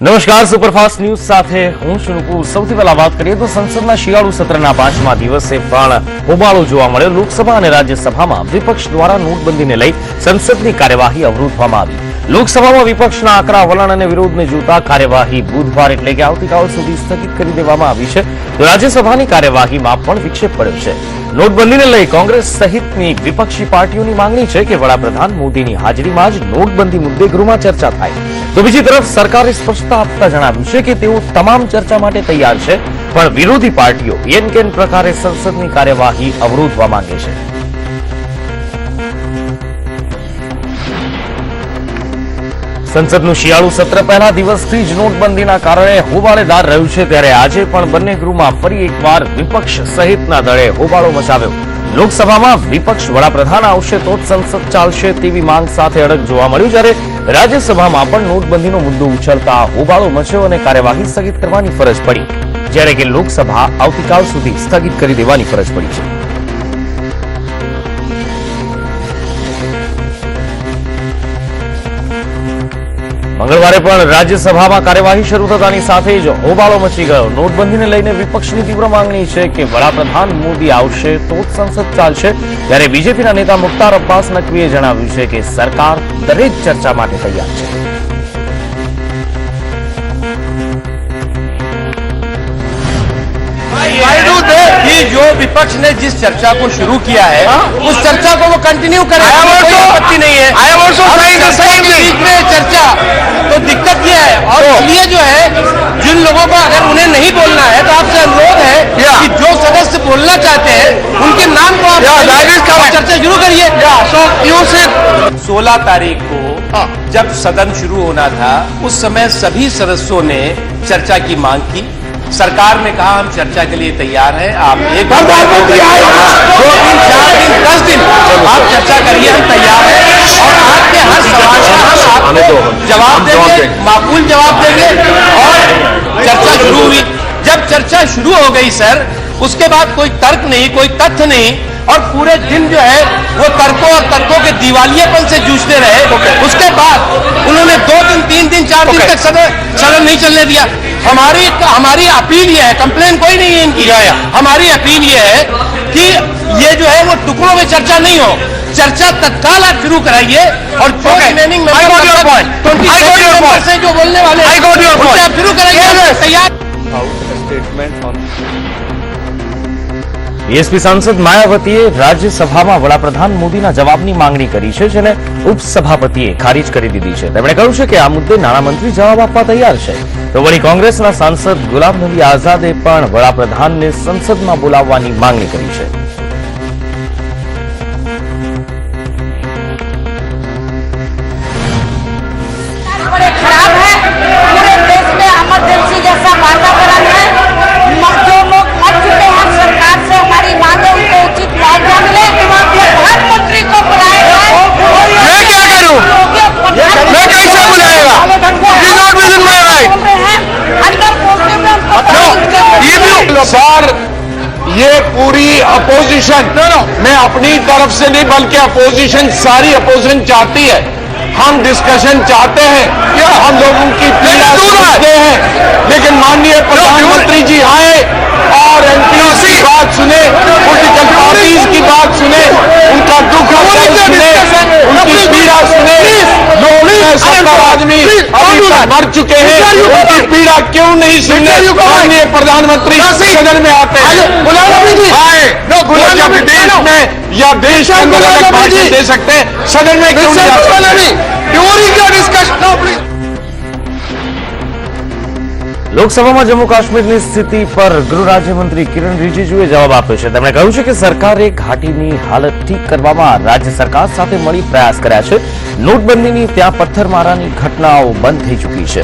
નમસ્કાર, superfast news સાથે હું છું નુપુર। સૌથી પહેલા વાત કરીએ તો સંસદના શિયાળુ સત્રના 5મા દિવસે પણ હોબાળો જોવા મળ્યો। લોકસભા અને રાજ્યસભામાં વિપક્ષ દ્વારા નોટબંધીને લઈ સંસદની કાર્યવાહી અવરોધવામાં આવી। લોકસભામાં વિપક્ષના આકરા વલણ અને વિરોધને જોતા કાર્યવાહી બુધવાર એટલે કે આવતીકાલ સુધી સ્થગિત કરી દેવામાં આવી છે। તો રાજ્યસભાની કાર્યવાહીમાં પણ વિક્ષેપ પડ્યો છે। નોટબંધીને લઈ કોંગ્રેસ સહિતની વિપક્ષી પાર્ટીઓની માંગણી છે કે વડાપ્રધાન મોદીની હાજરીમાં જ નોટબંધી મુદ્દે ગૃહમાં ચર્ચા થાય। તો બીજી તરફ સરકારે સ્પષ્ટતા આપતા જણાવ્યું છે કે તેઓ તમામ ચર્ચા માટે તૈયાર છે, પણ વિરોધી પાર્ટીઓ એન કેન પ્રકારે સંસદની કાર્યવાહી અવરોધવા માંગે છે। સંસદનું શિયાળુ સત્ર પહેલા દિવસથી જ નોટબંધીના કારણે હોબાળેદાર રહ્યું છે, ત્યારે આજે પણ બંને ગૃહમાં ફરી એકવાર વિપક્ષ સહિતના દળે હોબાળો મચાવ્યો। લોકસભામાં વિપક્ષ વડાપ્રધાન આવશે તો જ સંસદ ચાલશે તેવી માંગ સાથે અડગ જોવા મળ્યું, જ્યારે રાજ્યસભામાં પણ નોટબંધીનો મુદ્દો ઉછળતા હોબાળો મચ્યો અને કાર્યવાહી સ્થગિત કરવાની ફરજ પડી, જ્યારે કે લોકસભા આવતીકાલ સુધી સ્થગિત કરી દેવાની ફરજ પડી છે। મંગળવારે પણ રાજ્યસભામાં કાર્યવાહી શરૂ થતાની સાથે જ હોબાળો મચી ગયો। નોટબંધીને લઈને વિપક્ષની તીવ્ર માંગણી છે કે વડાપ્રધાન મોદી આવશે તો જ સંસદ ચાલશે, ત્યારે બીજેપીના નેતા મુખ્તાર અબ્બાસ નકવીએ જણાવ્યું છે કે સરકાર દરેક ચર્ચા માટે તૈયાર છે। कि जो विपक्ष ने जिस चर्चा को शुरू किया है उस चर्चा को वो कंटिन्यू करें, कोई आपत्ति नहीं है। बीच में चर्चा तो दिक्कत ये है, और इसलिए जो है जिन लोगों को अगर उन्हें नहीं बोलना है तो आपसे अनुरोध है कि जो सदस्य बोलना चाहते हैं उनके नाम को आप चर्चा शुरू करिए। 16 तारीख को जब सदन शुरू होना था उस समय सभी सदस्यों ने चर्चा की मांग की। सरकार ने कहा हम चर्चा के लिए तैयार हैं, आप 1 दिन 2 दिन 4 दिन 10 दिन आप चर्चा करिए, हम तैयार हैं और आपके हर सवाल का हम आपको जवाब देंगे, माकूल जवाब देंगे। और चर्चा शुरू हुई, जब चर्चा शुरू हो गई सर, उसके बाद कोई तर्क नहीं, कोई तथ्य नहीं, और पूरे दिन जो है वो तर्कों और तर्कों के दिवालियेपन से जूझते रहे। उसके बाद उन्होंने 2 दिन 3 दिन 4 दिन तक सदन नहीं चलने दिया। हमारी अपील ये है, कंप्लेन कोई नहीं है इनकी, हमारी अपील ये है कि ये जो है वो टुकड़ों में चर्चा नहीं हो, चर्चा तत्काल आप शुरू कराइए। और जो रिमेनिंग मेंबर से जो बोलने वाले आप शुरू कराइए, तैयार। બીએસપી સાંસદ માયાવતીએ રાજ્યસભામાં વડાપ્રધાન મોદીના જવાબની માંગણી કરી છે, જેને ઉપસભાપતિએ ખારીજ કરી દીધી છે। તેમણે કહ્યું છે કે આ મુદ્દે નાણામંત્રી જવાબ આપવા તૈયાર છે। તો વળી કોંગ્રેસના સાંસદ ગુલામ નબી આઝાદે પણ વડાપ્રધાનને સંસદમાં બોલાવવાની માંગણી કરી છે। सर, ये पूरी अपोजिशन मैं अपनी तरफ से नहीं बल्कि अपोजिशन सारी अपोजिशन चाहती है, हम डिस्कशन चाहते हैं, हम लोगों की पीड़ा सुनते हैं, लेकिन माननीय प्रधानमंत्री जी आए और एमपीज की बात सुने, पॉलिटिकल पार्टीज की बात सुने, उनका दुख सुने, उनकी पीड़ा सुने। लोग 70 आदमी अभी तक मर चुके हैं, उनकी पीड़ा क्यों नहीं सुनने माननीय प्रधानमंत्री सदन में आते हैं? आए जब देश में या देश के अंदर अलग भाषण दे सकते हैं, सदन में क्यों नहीं आते? લોકસભામાં જમ્મુ કાશ્મીરની સ્થિતિ પર ગૃહ રાજ્યમંત્રી કિરણ રિજિજુએ જવાબ આપ્યો છે। તેમણે કહ્યું છે કે સરકારે ઘાટીની હાલત ઠીક કરવામાં રાજ્ય સરકાર સાથે મળી પ્રયાસ કર્યા છે। નોટબંધીની ત્યાં પથ્થરમારાની ઘટનાઓ બંધ થઈ ચૂકી છે।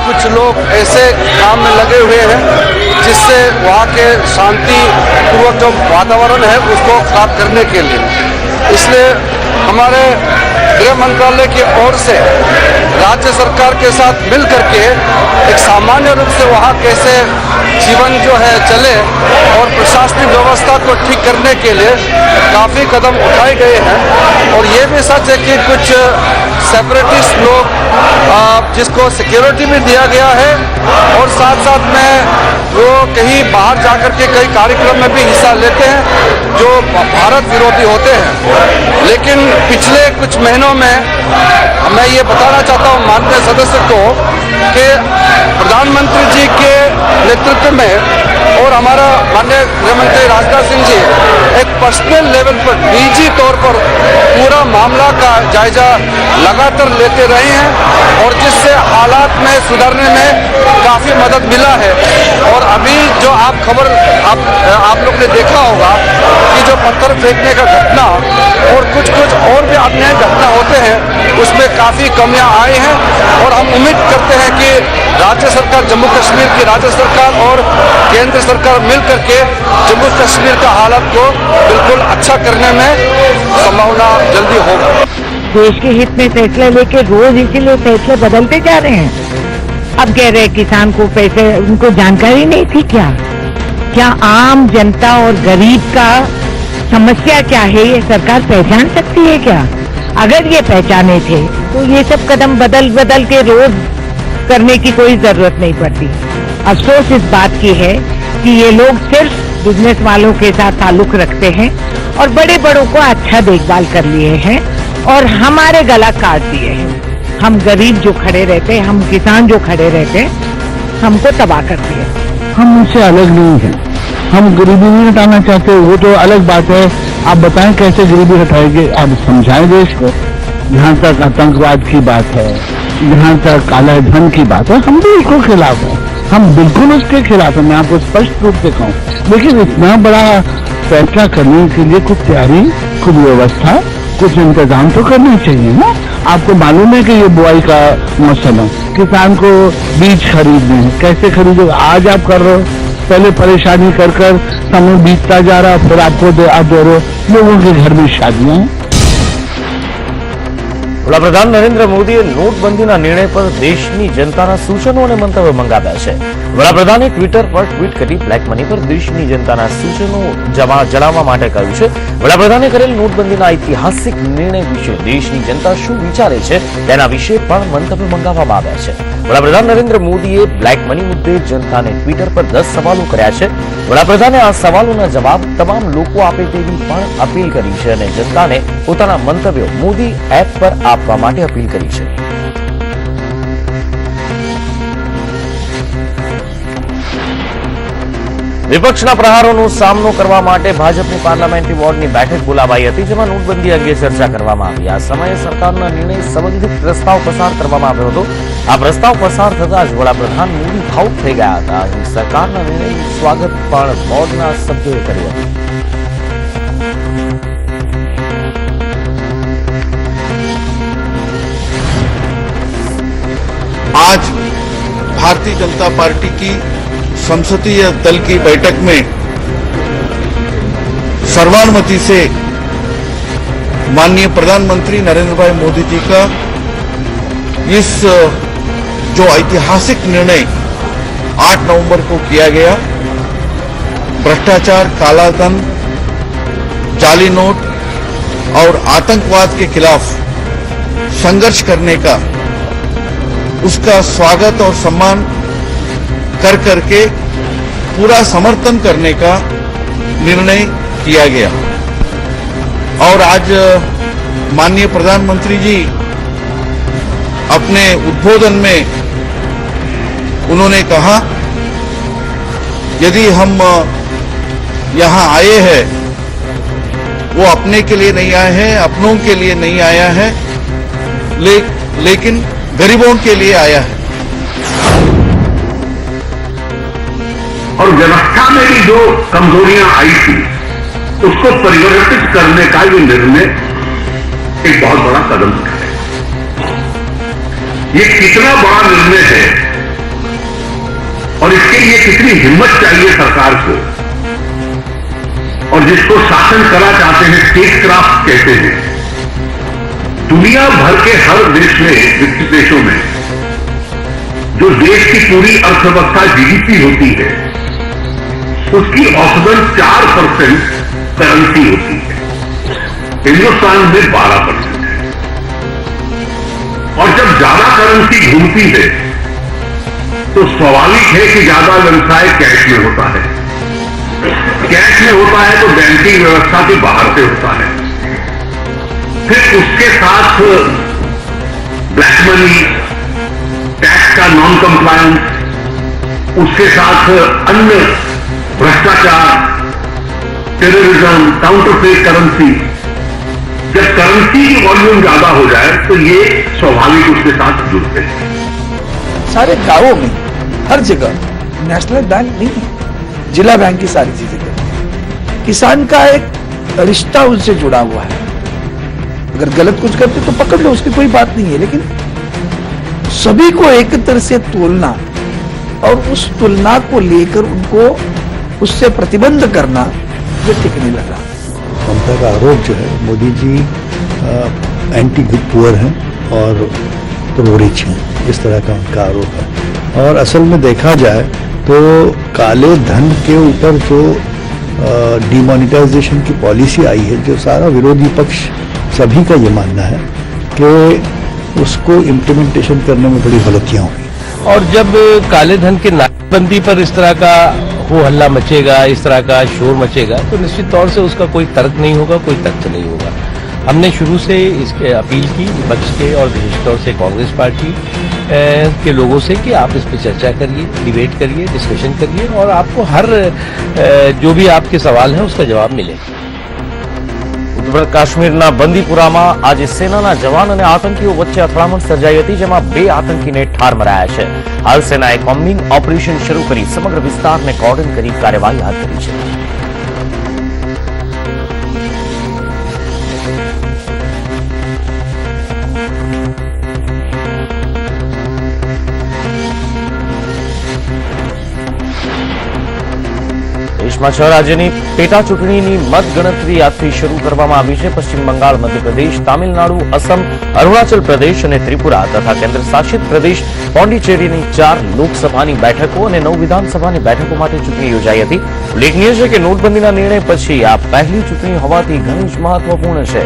कुछ लोग ऐसे काम में लगे हुए हैं जिससे वहाँ के शांतिपूर्वक जो वातावरण है उसको खराब करने के लिए, इसलिए हमारे गृह मंत्रालय की ओर से राज्य सरकार के साथ मिल करके एक सामान्य रूप से वहाँ कैसे जीवन जो है चले और प्रशासनिक व्यवस्था को ठीक करने के लिए काफ़ी कदम उठाए गए हैं। और ये भी सच है कि कुछ सेपरेटिस्ट लोग जिसको सिक्योरिटी भी दिया गया है और साथ साथ में वो कहीं बाहर जाकर के कई कार्यक्रम में भी हिस्सा लेते हैं जो भारत विरोधी होते हैं। लेकिन पिछले कुछ महीनों में मैं ये बताना चाहता हूँ माननीय सदस्य को कि प्रधानमंत्री जी के नेतृत्व में और हमारा माननीय गृहमंत्री राजनाथ सिंह जी एक पर्सनल लेवल पर निजी तौर पर पूरा मामला का जायजा लगातार लेते रहे हैं और जिससे हालात में सुधरने में काफी मदद मिला है। और अभी जो आप खबर आप लोग ने देखा होगा कि जो पत्थर फेंकने का घटना और कुछ और भी अन्य घटना होते हैं उसमें काफी कमियां आई हैं और हम उम्मीद करते हैं कि राज्य सरकार जम्मू कश्मीर की राज्य सरकार और केंद्र सरकार मिल करके जम्मू कश्मीर का हालत को बिल्कुल अच्छा करने में संभावना जल्दी होगा। देश के हित में फैसले लेके रोज इसीलिए फैसले बदलते जा रहे हैं। अब कह रहे किसान को पैसे उनको जानकारी नहीं थी क्या आम जनता और गरीब का समस्या क्या है ये सरकार पहचान सकती है क्या? अगर ये पहचाने थे तो ये सब कदम बदल के रोज करने की कोई जरूरत नहीं पड़ती। अफसोस इस बात की है कि ये लोग सिर्फ बिजनेस वालों के साथ ताल्लुक रखते हैं और बड़े बड़ों को अच्छा देखभाल कर लिए हैं और हमारे गला काट दिए हैं। हम गरीब जो खड़े रहते हैं, हम किसान जो खड़े रहते हैं, हमको तबाह कर दिए। हम उनसे अलग नहीं हैं, हम गरीबी नहीं हटाना चाहते, वो तो अलग बात है। आप बताएं कैसे गरीबी हटाएंगे, आप समझाएं देश को। जहाँ तक आतंकवाद की बात है, जहाँ तक काला धन की बात है, हम भी इसको खिलाफ हैं, हम बिल्कुल उसके खिलाफ हैं। मैं आपको स्पष्ट रूप से कहूँ, लेकिन इतना बड़ा फैसला करने के लिए कुछ तैयारी, कुछ व्यवस्था, कुछ इंतजाम तो करने चाहिए ना। आपको मालूम है कि ये बुआई का मौसम है, किसान को बीज खरीदने हैं, कैसे खरीदोगे? आज आप कर रहे हो, पहले परेशानी कर समय बीतता जा रहा, फिर आपको आप दे रहे हो। लोगों के घर में शादियां हैं। વડાપ્રધાન નરેન્દ્ર મોદીએ નોટબંધીના નિર્ણય પર દેશની જનતાના સૂચનો અને મંતવ્યો મંગાવ્યા છે। વડાપ્રધાને ટ્વિટર પર ટ્વીટ કરી બ્લેક મની પર દેશની જનતાના સૂચનો જણાવવા માટે કહ્યું છે। વડાપ્રધાને કરેલ નોટબંધીના ઐતિહાસિક નિર્ણય વિશે દેશની જનતા શું વિચારે છે તેના વિશે પણ મંતવ્યો મંગાવવામાં આવ્યા છે। વડાપ્રધાન નરેન્દ્ર મોદીએ બ્લેક મની મુદ્દે જનતાને ટ્વિટર પર 10 સવાલો કર્યા છે। વડાપ્રધાને આ સવાલોના જવાબ તમામ લોકો આપે તેવી પણ અપીલ કરી છે અને જનતાને પોતાના મંતવ્યો મોદી એપ પર આપવા માટે અપીલ કરી છે। વિપક્ષના પ્રહારોનો સામનો કરવા માટે ભાજપની પાર્લામેન્ટરી બોર્ડની બેઠક બોલાવાઈ હતી, જેમાં નોટબંધી અંગે ચર્ચા કરવામાં આવી। આ સમયે સરકારના નિર્ણય સંબંધિત પ્રસ્તાવ પસાર કરવામાં આવ્યો હતો। આ પ્રસ્તાવ પસાર થતા જ વડાપ્રધાન મોદી ભાવુક થઈ ગયા હતા। અહીં સરકારના નિર્ણયનું સ્વાગત પણ બોર્ડના સભ્યોએ કર્યું હતું। आज भारतीय जनता पार्टी की संसदीय दल की बैठक में सर्वानुमति से माननीय प्रधानमंत्री नरेंद्र भाई मोदी जी का इस जो ऐतिहासिक निर्णय 8 नवंबर को किया गया, भ्रष्टाचार, कालाधन, जाली नोट और आतंकवाद के खिलाफ संघर्ष करने का, उसका स्वागत और सम्मान कर करके पूरा समर्थन करने का निर्णय किया गया। और आज माननीय प्रधानमंत्री जी अपने उद्बोधन में उन्होंने कहा, यदि हम यहाँ आए हैं वो अपने के लिए नहीं आए हैं, अपनों के लिए नहीं आया है, लेकिन गरीबों के लिए आया है। और व्यवस्था में भी जो कमजोरियां आई थी उसको परिवर्तित करने का ये निर्णय एक बहुत बड़ा कदम है। ये कितना बड़ा निर्णय है और इसके लिए कितनी हिम्मत चाहिए सरकार को, और जिसको शासन कला चाहते हैं, स्टेट क्राफ्ट कहते हैं। दुनिया भर के हर देश में, विकसित देशों में, जो देश की पूरी अर्थव्यवस्था जीडीपी होती है उसकी औसतन 4% करेंसी होती है। हिंदुस्तान में 12% है। और जब ज्यादा करेंसी घूमती है तो स्वाभाविक है कि ज्यादा व्यवसाय कैश में होता है। कैश में होता है तो बैंकिंग व्यवस्था के बाहर से होता है। फिर उसके साथ ब्लैक मनी, टैक्स का नॉन कंप्लायंस, उसके साथ अन्य भ्रष्टाचार, टेररिज्म, काउंटरफेट करेंसी। जब करेंसी की वॉल्यूम ज्यादा हो जाए तो ये स्वाभाविक उसके साथ जुड़ते हैं। सारे गांवों में हर जगह नेशनल बैंक नहीं है, जिला बैंक की सारी चीजें करते हैं। किसान का एक रिश्ता उनसे जुड़ा हुआ है। अगर गलत कुछ करते तो पकड़ लो, उसकी कोई बात नहीं है, लेकिन सभी को एक तरह से तोलना और उस तुलना को लेकर उनको उससे प्रतिबंध करना, ये ठीक नहीं लग रहा। ममता का आरोप जो है, मोदी जी एंटी पुअर हैं और प्रो रिच हैं, इस तरह का उनका आरोप है। और असल में देखा जाए तो काले धन के ऊपर जो डिमोनेटाइजेशन की पॉलिसी आई है, जो सारा विरोधी पक्ष सभी का ये मानना है कि उसको इम्प्लीमेंटेशन करने में बड़ी गलतियां हुई। और जब काले धन के नाकेबंदी पर इस तरह का हो हल्ला मचेगा, इस तरह का शोर मचेगा, तो निश्चित तौर से उसका कोई तर्क नहीं होगा, कोई तथ्य नहीं होगा। हमने शुरू से इसके अपील की विपक्ष के और विशेष तौर से कांग्रेस पार्टी के लोगों से कि आप इस पर चर्चा करिए, डिबेट करिए, डिस्कशन करिए और आपको हर जो भी आपके सवाल हैं उसका जवाब मिलेगा। ઉત્તર કાશ્મીરના બંદીપુરામાં આજે સેનાના જવાન અને આતંકીઓ વચ્ચે અથડામણ સર્જાઈ હતી, જેમાં 2 આતંકીને ઠાર મરાયા છે। હાલ સેનાએ કોમ્બિંગ ઓપરેશન શરૂ કરી સમગ્ર વિસ્તારને કોર્ડન કરી કાર્યવાહી હાથ ધરી છે। દેશમાં 6 રાજ્યની પેટા ચૂંટણીની મતગણતરી આજથી શરૂ કરવામાં આવી છે। પશ્ચિમ બંગાળ, મધ્યપ્રદેશ, તામિલનાડુ, અસમ, અરુણાચલ પ્રદેશ અને ત્રિપુરા તથા કેન્દ્ર શાસિત પ્રદેશ પોંડિચેરીની 4 લોકસભાની બેઠકો અને 9 વિધાનસભાની બેઠકો માટે ચૂંટણી યોજાઈ હતી। ઉલ્લેખનીય છે કે નોટબંધીના નિર્ણય પછી આ પહેલી ચૂંટણી હોવાથી ઘણી જ મહત્વપૂર્ણ છે।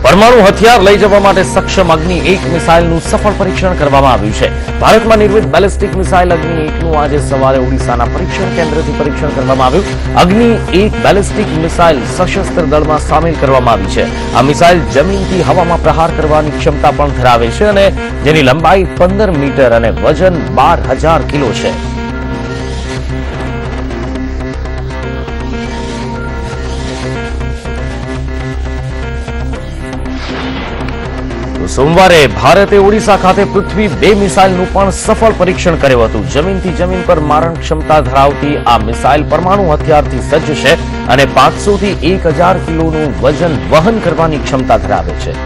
પરમાણુ હથિયાર લઈ જવા માટે સક્ષમ અગ્નિ 1 મિસાઇલનું સફળ પરીક્ષણ કરવામાં આવ્યું છે। ભારતમાં નિર્મિત બેલિસ્ટિક મિસાઇલ અગ્નિ 1નું આજે સવારે ઓડિશાના પરીક્ષણ કેન્દ્રથી પરીક્ષણ કરવામાં આવ્યું। અગ્નિ 1 બેલિસ્ટિક મિસાઇલ સશસ્ત્ર દળમાં સામેલ કરવામાં આવી છે। આ મિસાઇલ જમીનથી હવામાં પ્રહાર કરવાની ક્ષમતા પણ ધરાવે છે અને જેની લંબાઈ 15 મીટર અને વજન 12,000 કિલો છે। સોમવારે ભારતે ઓડિશા ખાતે પૃથ્વી 2 મિસાઇલનું પણ સફળ પરીક્ષણ કર્યું હતું। જમીનથી જમીન પર મારણ ક્ષમતા ધરાવતી આ મિસાઇલ પરમાણુ હથિયારથી સજ્જ છે અને 500 થી 1000 કિલોનું વજન વહન કરવાની ક્ષમતા ધરાવે છે।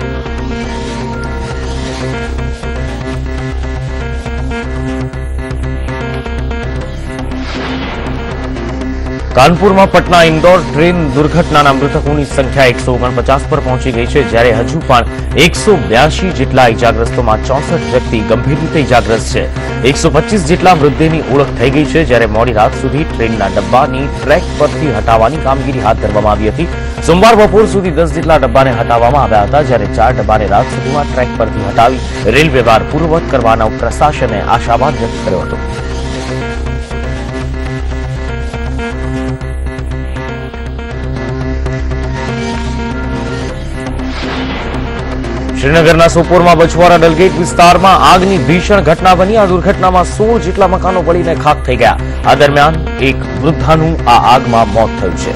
કાનપુરમાં પટના ઇન્દોર ટ્રેન દુર્ઘટનાના મૃતકોની સંખ્યા 149 પર પહોંચી ગઈ છે, જ્યારે હજુ પણ 182 જેટલા ઇજાગ્રસ્તોમાં 64 વ્યક્તિ ગંભીર રીતે ઇજાગ્રસ્ત છે। 125 જેટલા મૃતદેહની ઓળખ થઈ ગઈ છે, જ્યારે મોડી રાત સુધી ટ્રેનના ડબ્બાની ટ્રેક પરથી હટાવવાની કામગીરી હાથ ધરવામાં આવી હતી। સોમવાર બપોર સુધી 10 જેટલા ડબ્બાને હટાવવામાં આવ્યા હતા, જ્યારે 4 ડબ્બાને રાત સુધીમાં ટ્રેક પરથી હટાવી રેલ વ્યવહાર પૂર્વવત કરવાનો પ્રશાસને આશાવાદ વ્યક્ત કર્યો હતો। શ્રીનગરના સોપોરમાં બછવારા ડલગેટ વિસ્તારમાં આગની ભીષણ ઘટના બની। આ દુર્ઘટનામાં 16 જેટલા મકાનો બળીને ખાખ થઈ ગયા। આ દરમિયાન એક વૃદ્ધાનું આ આગમાં મોત થયું છે।